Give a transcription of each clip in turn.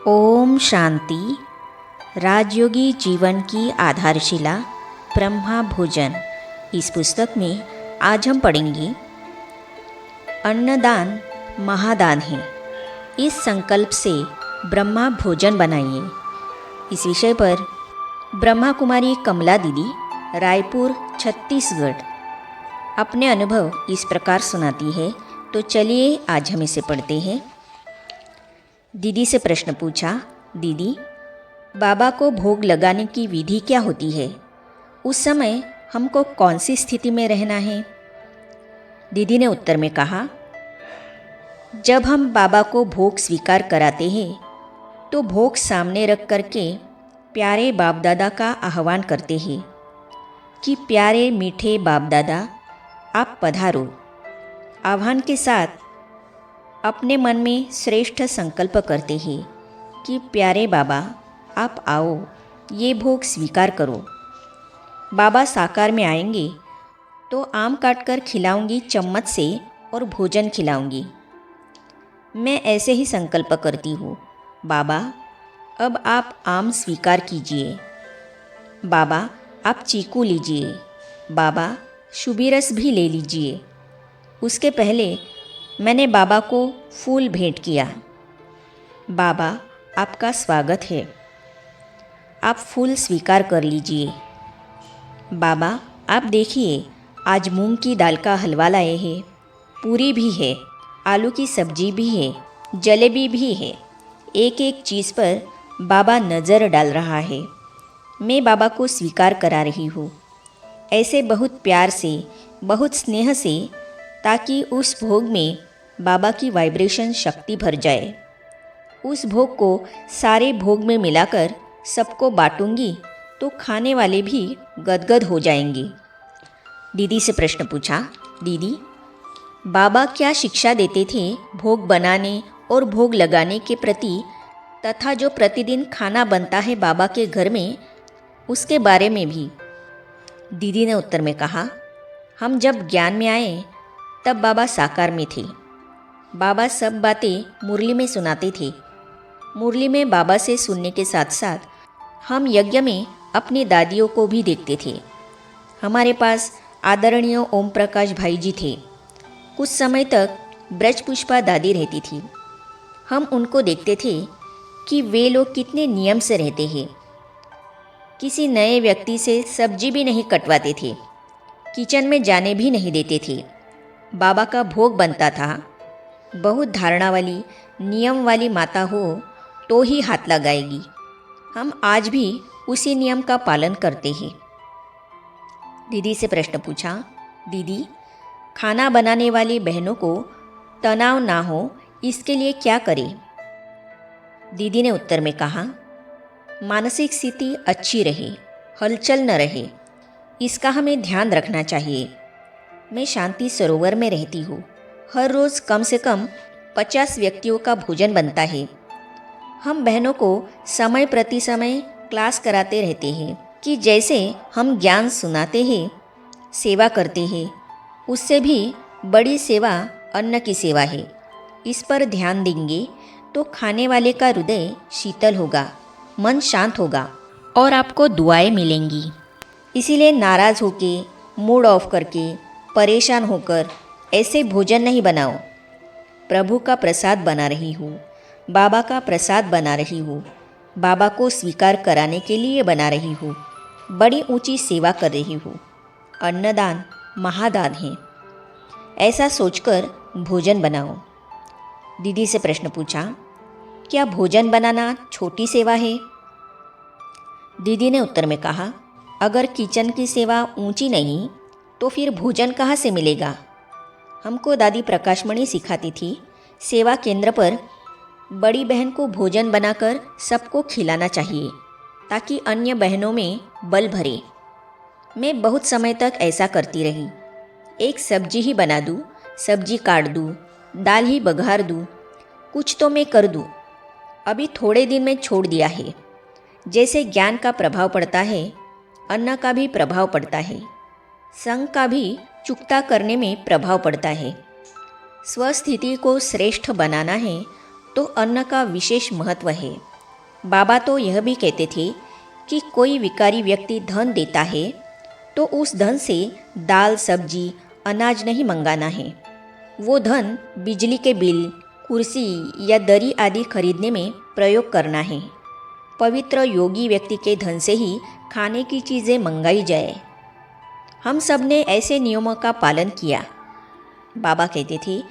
ओम शांति। राजयोगी जीवन की आधारशिला ब्रह्मा भोजन। इस पुस्तक में आज हम पढ़ेंगे अन्नदान महादान है। इस संकल्प से ब्रह्मा भोजन बनाइए। इस विषय पर ब्रह्मा कुमारी कमला दीदी, रायपुर, छत्तीसगढ़, अपने अनुभव इस प्रकार सुनाती है। तो चलिए आज हम इसे पढ़ते हैं। दीदी से प्रश्न पूछा, दीदी बाबा को भोग लगाने की विधि क्या होती है? उस समय हमको कौन सी स्थिति में रहना है? दीदी ने उत्तर में कहा, जब हम बाबा को भोग स्वीकार कराते हैं तो भोग सामने रख करके प्यारे बाप दादा का आह्वान करते हैं कि प्यारे मीठे बाप दादा आप पधारो। आह्वान के साथ अपने मन में श्रेष्ठ संकल्प करते हैं कि प्यारे बाबा आप आओ, ये भोग स्वीकार करो। बाबा साकार में आएंगे तो आम काट कर खिलाऊंगी चम्मच से और भोजन खिलाऊंगी। मैं ऐसे ही संकल्प करती हूँ, बाबा अब आप आम स्वीकार कीजिए, बाबा आप चीकू लीजिए, बाबा शुभी रस भी ले लीजिए। उसके पहले मैंने बाबा को फूल भेंट किया। बाबा आपका स्वागत है, आप फूल स्वीकार कर लीजिए। बाबा आप देखिए, आज मूंग की दाल का हलवा लाए हैं, पूरी भी है, आलू की सब्जी भी है, जलेबी भी है। एक एक चीज़ पर बाबा नज़र डाल रहा है। मैं बाबा को स्वीकार करा रही हूँ, ऐसे बहुत प्यार से, बहुत स्नेह से, ताकि उस भोग में बाबा की वाइब्रेशन शक्ति भर जाए। उस भोग को सारे भोग में मिलाकर सबको बांटूंगी तो खाने वाले भी गदगद हो जाएंगे। दीदी से प्रश्न पूछा, दीदी बाबा क्या शिक्षा देते थे भोग बनाने और भोग लगाने के प्रति, तथा जो प्रतिदिन खाना बनता है बाबा के घर में, उसके बारे में भी? दीदी ने उत्तर में कहा, हम जब ज्ञान में आए तब बाबा साकार में थे। बाबा सब बातें मुरली में सुनाते थे। मुरली में बाबा से सुनने के साथ साथ हम यज्ञ में अपनी दादियों को भी देखते थे। हमारे पास आदरणीय ओम प्रकाश भाई जी थे। कुछ समय तक ब्रज पुष्पा दादी रहती थी। हम उनको देखते थे कि वे लोग कितने नियम से रहते हैं। किसी नए व्यक्ति से सब्जी भी नहीं कटवाते थे, किचन में जाने भी नहीं देते थे। बाबा का भोग बनता था, बहुत धारणा वाली, नियम वाली माता हो तो ही हाथ लगाएगी। हम आज भी उसी नियम का पालन करते हैं। दीदी से प्रश्न पूछा, दीदी खाना बनाने वाली बहनों को तनाव ना हो इसके लिए क्या करें? दीदी ने उत्तर में कहा, मानसिक स्थिति अच्छी रहे, हलचल न रहे, इसका हमें ध्यान रखना चाहिए। मैं शांति सरोवर में रहती हूँ। हर रोज़ कम से कम 50 व्यक्तियों का भोजन बनता है। हम बहनों को समय प्रति समय क्लास कराते रहते हैं कि जैसे हम ज्ञान सुनाते हैं, सेवा करते हैं, उससे भी बड़ी सेवा अन्न की सेवा है। इस पर ध्यान देंगे तो खाने वाले का हृदय शीतल होगा, मन शांत होगा और आपको दुआएं मिलेंगी। इसीलिए नाराज़ होके, मूड ऑफ करके, परेशान होकर ऐसे भोजन नहीं बनाओ। प्रभु का प्रसाद बना रही हूँ, बाबा का प्रसाद बना रही हूँ, बाबा को स्वीकार कराने के लिए बना रही हूँ, बड़ी ऊंची सेवा कर रही हूँ। अन्नदान महादान है, ऐसा सोचकर भोजन बनाओ। दीदी से प्रश्न पूछा, क्या भोजन बनाना छोटी सेवा है? दीदी ने उत्तर में कहा, अगर किचन की सेवा ऊंची नहीं तो फिर भोजन कहाँ से मिलेगा? हमको दादी प्रकाशमणि सिखाती थी, सेवा केंद्र पर बड़ी बहन को भोजन बनाकर सबको खिलाना चाहिए ताकि अन्य बहनों में बल भरे। मैं बहुत समय तक ऐसा करती रही। एक सब्जी ही बना दूँ, सब्जी काट दूँ, दाल ही बघार दूँ, कुछ तो मैं कर दूँ। अभी थोड़े दिन में छोड़ दिया है। जैसे ज्ञान का प्रभाव पड़ता है, अन्न का भी प्रभाव पड़ता है, संग का भी चुकता करने में प्रभाव पड़ता है। स्वस्थिति को श्रेष्ठ बनाना है तो अन्न का विशेष महत्व है। बाबा तो यह भी कहते थे कि कोई विकारी व्यक्ति धन देता है तो उस धन से दाल सब्जी अनाज नहीं मंगाना है। वो धन बिजली के बिल, कुर्सी या दरी आदि खरीदने में प्रयोग करना है। पवित्र योगी व्यक्ति के धन से ही खाने की चीज़ें मंगाई जाए। हम सब ने ऐसे नियमों का पालन किया। बाबा कहते थे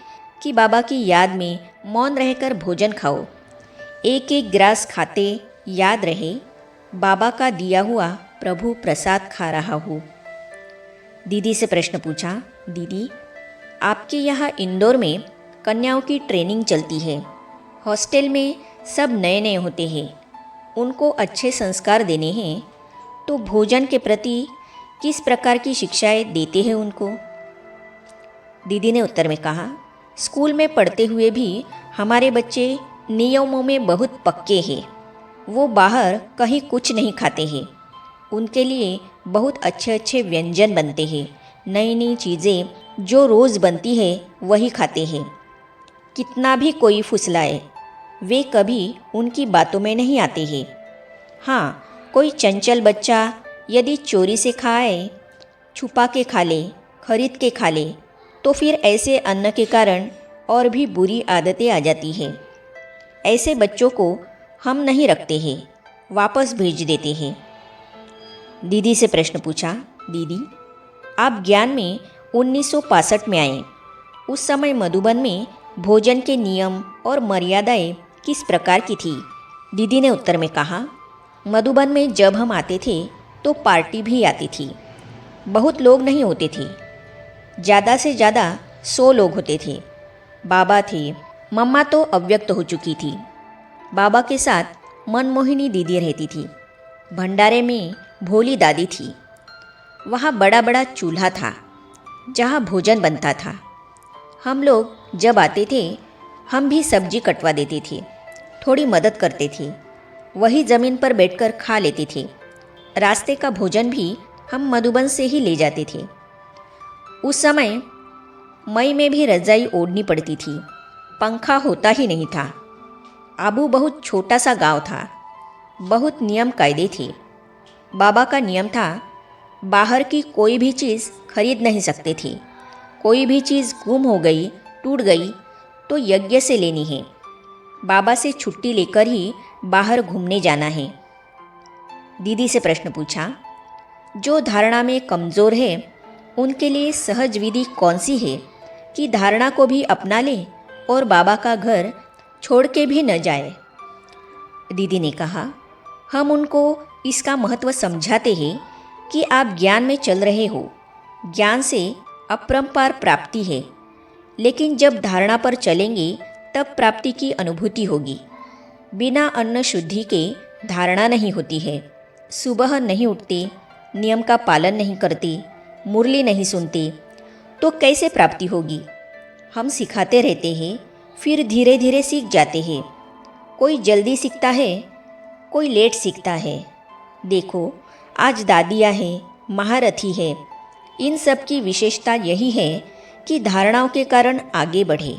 कि बाबा की याद में मौन रहकर भोजन खाओ। एक एक ग्रास खाते याद रहे बाबा का दिया हुआ प्रभु प्रसाद खा रहा हूँ। दीदी से प्रश्न पूछा, दीदी आपके यहाँ इंदौर में कन्याओं की ट्रेनिंग चलती है। हॉस्टल में सब नए नए होते हैं, उनको अच्छे संस्कार देने हैं, तो भोजन के प्रति किस प्रकार की शिक्षाएं देते हैं उनको? दीदी ने उत्तर में कहा, स्कूल में पढ़ते हुए भी हमारे बच्चे नियमों में बहुत पक्के हैं। वो बाहर कहीं कुछ नहीं खाते हैं। उनके लिए बहुत अच्छे अच्छे व्यंजन बनते हैं। नई नई चीज़ें जो रोज़ बनती है वही खाते हैं। कितना भी कोई फुसलाए वे कभी उनकी बातों में नहीं आते हैं। हाँ, कोई चंचल बच्चा यदि चोरी से खाए, छुपा के खा ले, खरीद के खा ले, तो फिर ऐसे अन्न के कारण और भी बुरी आदतें आ जाती हैं। ऐसे बच्चों को हम नहीं रखते हैं, वापस भेज देते हैं। दीदी से प्रश्न पूछा, दीदी आप ज्ञान में 1965 में आए। उस समय मधुबन में भोजन के नियम और मर्यादाएं किस प्रकार की थी? दीदी ने उत्तर में कहा, मधुबन में जब हम आते थे तो पार्टी भी आती थी। बहुत लोग नहीं होते थे, ज़्यादा से ज़्यादा 100 लोग होते थे। बाबा थे, मम्मा तो अव्यक्त हो चुकी थी। बाबा के साथ मनमोहिनी दीदी रहती थी। भंडारे में भोली दादी थी। वहाँ बड़ा बड़ा चूल्हा था जहाँ भोजन बनता था। हम लोग जब आते थे हम भी सब्जी कटवा देते थे, थोड़ी मदद करते थे, वही ज़मीन पर बैठकर खा लेते थे। रास्ते का भोजन भी हम मधुबन से ही ले जाते थे। उस समय मई में भी रजाई ओढ़नी पड़ती थी, पंखा होता ही नहीं था। आबू बहुत छोटा सा गांव था, बहुत नियम कायदे थे। बाबा का नियम था बाहर की कोई भी चीज़ खरीद नहीं सकते थे। कोई भी चीज़ गुम हो गई, टूट गई तो यज्ञ से लेनी है। बाबा से छुट्टी लेकर ही बाहर घूमने जाना है। दीदी से प्रश्न पूछा, जो धारणा में कमज़ोर है उनके लिए सहज विधि कौन सी है कि धारणा को भी अपना ले और बाबा का घर छोड़ के भी न जाए? दीदी ने कहा, हम उनको इसका महत्व समझाते हैं कि आप ज्ञान में चल रहे हो, ज्ञान से अपरंपार प्राप्ति है, लेकिन जब धारणा पर चलेंगे तब प्राप्ति की अनुभूति होगी। बिना अन्न शुद्धि के धारणा नहीं होती है। सुबह नहीं उठते, नियम का पालन नहीं करते, मुरली नहीं सुनते तो कैसे प्राप्ति होगी? हम सिखाते रहते हैं, फिर धीरे धीरे सीख जाते हैं। कोई जल्दी सीखता है, कोई लेट सीखता है। देखो आज दादियाँ हैं, महारथी है। इन सब की विशेषता यही है कि धारणाओं के कारण आगे बढ़े।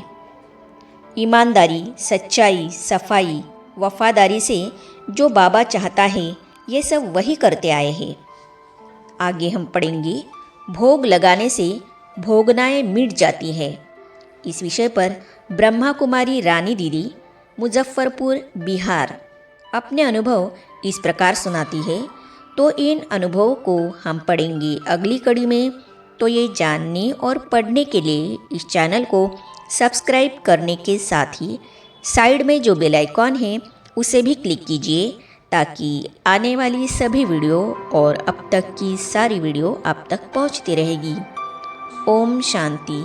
ईमानदारी, सच्चाई, सफाई, वफादारी से जो बाबा चाहता है ये सब वही करते आए हैं। आगे हम पढ़ेंगे, भोग लगाने से भोगनाएं मिट जाती है। इस विषय पर ब्रह्मा कुमारी रानी दीदी मुजफ्फरपुर बिहार अपने अनुभव इस प्रकार सुनाती है। तो इन अनुभवों को हम पढ़ेंगे अगली कड़ी में। तो ये जानने और पढ़ने के लिए इस चैनल को सब्सक्राइब करने के साथ ही साइड में जो बेल आइकॉन है उसे भी क्लिक कीजिए, ताकि आने वाली सभी वीडियो और अब तक की सारी वीडियो आप तक पहुंचती रहेगी। ओम शांति।